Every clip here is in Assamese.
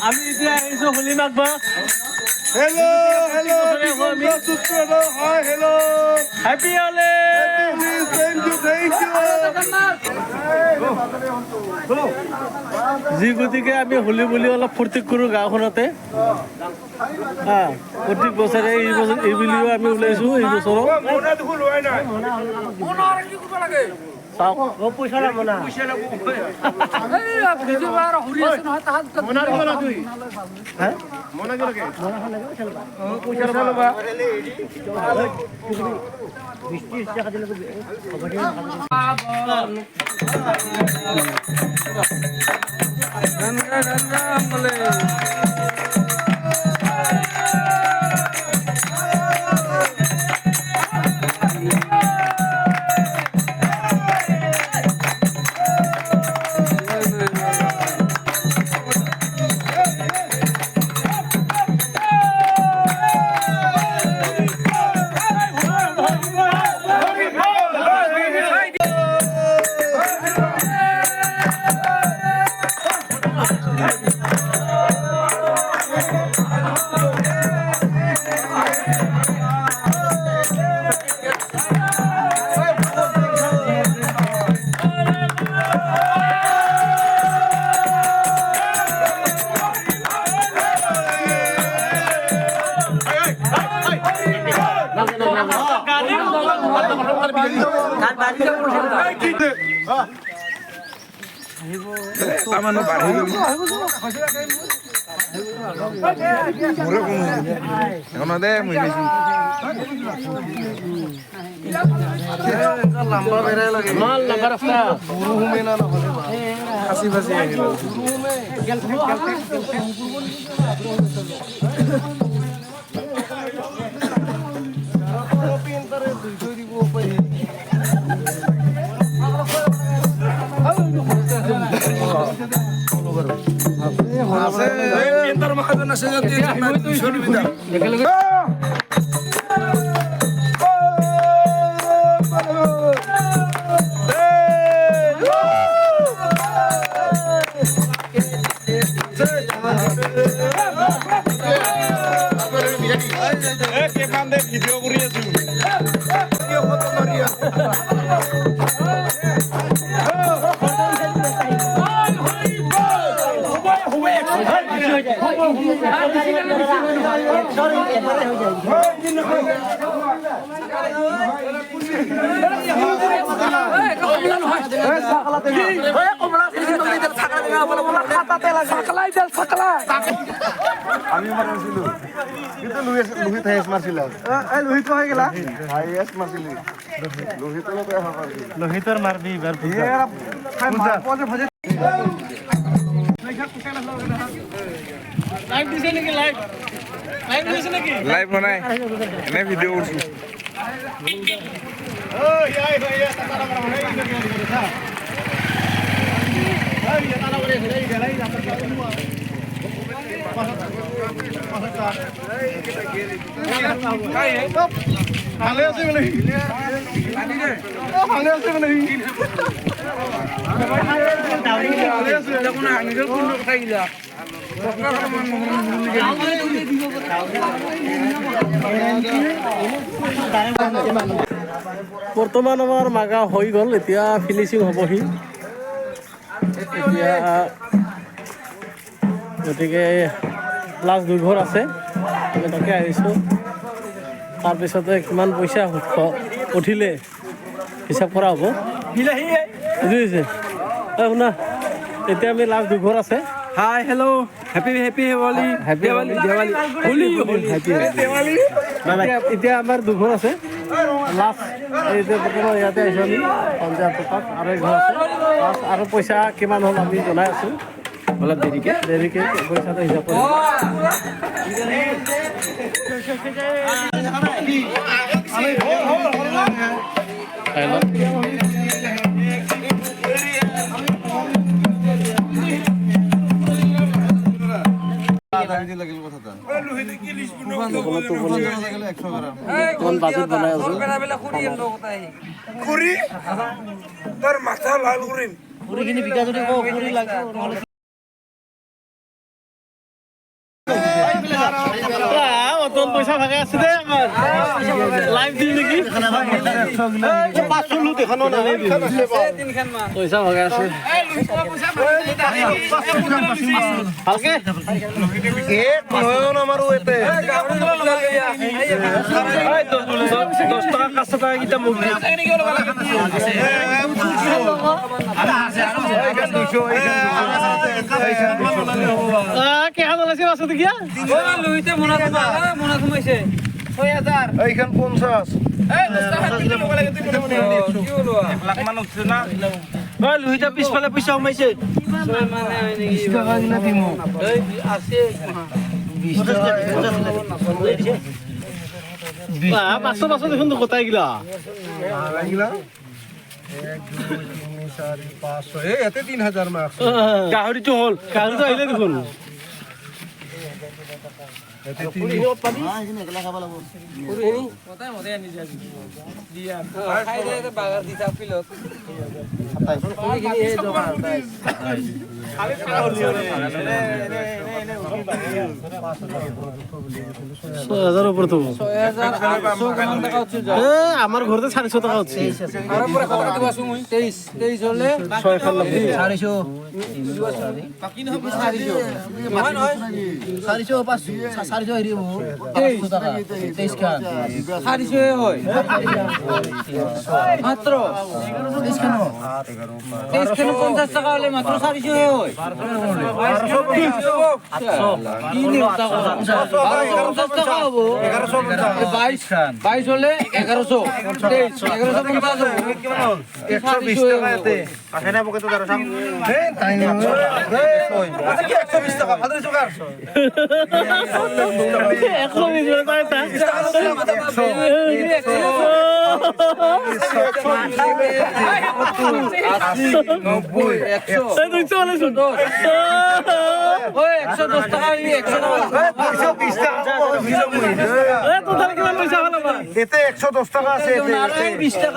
আমি এতিয়া আহিছোঁ Holi মাগব। Hello, hello, hi, hello. Happy Holi! Thank you, thank you. যি গতিকে আমি হোলী বুলি অলপ ফূৰ্তি কৰোঁ গাঁওখনতে। প্ৰত্যেক বছৰে এই বুলিও আমি ওলাইছোঁ এই বছৰো। চাওক পইচা লাগব না। ভিডিও কৰি আছো আমি মাৰিছিলো কিন্তু লোহিত হাইছ মাৰছিল এই লোহিত হৈ গলা হাইছ মাৰছিল লোহিত লগে লোহিতৰ মাৰবি এবাৰ লাইভ দিছে নেকি লাইভ দিছে নেকি লাইভ বনাই এনে ভিডিও কৰিছো ও ইয়াই ভাইয়া তাৰা বড় হই গেছে ৰে এই তাৰা বড় হই গেলাই ভালে আছে বলে ভালে আছে বলে বৰ্তমান আমাৰ মাগা হৈ গ'ল এতিয়া ফিনিচিং হ'বহি এতিয়া গতিকে লাষ্ট দুঘৰ আছে আমি তাকে আহিছোঁ তাৰপিছতে কিমান পইচা উঠিলে হিচাপ কৰা হ'ব বুজিছে শুনা এতিয়া আমি লাষ্ট দুঘৰ আছে Hi, hello. Happy Diwali. Happy Diwali. Holi. Diwali. এতিয়া আমাৰ দুঘৰ আছে লাষ্ট এই যে বৰ্তমান ইয়াতে আহিছোঁ আমি পঞ্চায়ত টকাত আৰু এঘৰ আছে লাষ্ট আৰু পইচা কিমান হ'ল আমি জনাই আছোঁ অলপ দেৰিকৈ পইচাটো হিচাপ কৰি বাজেট বনাই আছো তোর মাথা লাল করিম পুরিখিনি বিকা যদি পুরি লাগবে পয়সা ভাগে আছে দে আমার লাইভ দিল নাকি 500 লুট এখনো না পয়সা ভাগে আছে ভালকে এক নয়ন আমার ওতে 10 টাকা 5 টাকা কিটা মুখ কে হাজার আছে বাসা দেখিয়া লুইতে মনা ঘুমাইছে 6000 এইখান 50 লাখ মান উঠছে না ওই লুইটা পিছফালে পয়সা ঘুমাইছে মানে হয় নাকি 20 টাকা কিনা দিমু এই আছে 20 টাকা 500 500 দেখুন তো কোথায় গিলা লাগিলা 1 2 3 4 500 এই এতে 3000 মার্কস গাহরিটো হল গাহরিটো আইলে দেখুন আমার ঘরতে 400 টাকা হচ্ছে 23 হলে 400 হয় মাত্র 50 টাকা হলে মাত্র 400 হয় কি নিও টাকা 1250 টাকা হবো 22 হলে 1100 1150 120 টাকা এতে আসে না পকেটে দাঁড়া সাম এই তাই না আচ্ছা কি 120 টাকা ফাদরে জোগাড় 110 টাকা 120 টাকা এতে 110 টাকা আছে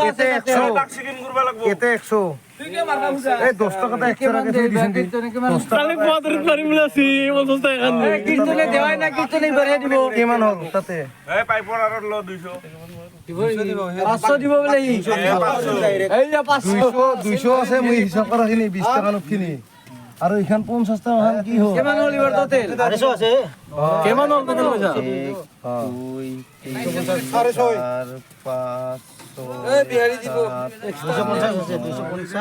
এতে 100 এতে 100 এই 10 টাকা এক্সট্রা কে দিছেন কীর্তনে দেওয়াই না কীর্তনে বেরিয়ে দিব কিমান হল তাতে 500 দিব বলে এই যে 500 200 আছে মই হিসাব করা কিনি 20 টাকা নোট কিনি আর এখান 50 টাকা হান কি হল কেমন হল ইবার তোতেল 250 আছে কেমন হল তোর পয়সা 5 এই বিহারি দিব 250 আছে 250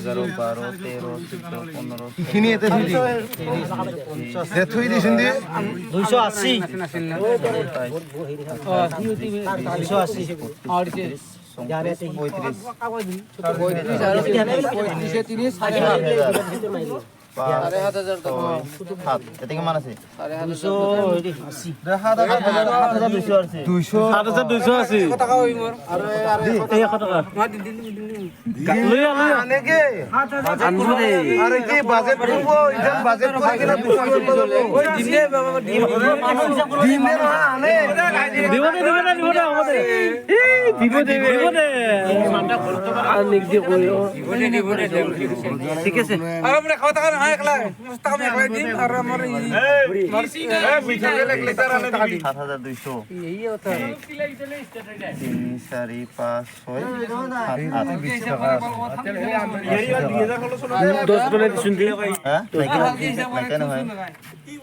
12 13 15 কিনি এতে থুই দি এ থুই দিছেন দি 280 আরে কি বাজেট করব ইধান বাজেট করে কিনা দিনে না আনে দিব না আমাদের দিব দে আর লিখ দি কইও ঠিক আছে আর আমরা খাওয়া টাকা না একলা টাকা আমি একলা দিই আর আমার মিঠা লে 1 লিটার আনে দিবি 7200 এই কথা 3 4 5 6 7 20 টাকা 10 টাকা দিছুন দি হ্যাঁ কেন ভাই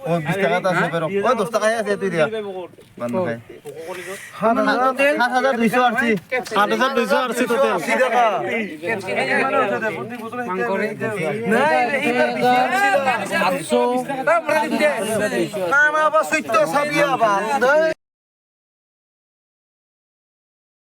ও 20 টাকা আছে pero ও 10 টাকা আছে তুই দিয়া বন্ধ ভাই 7200 আছে 8200 আছে তোতে 80 টাকা না এইবার 800 না না বা 14 সাবিয়া বা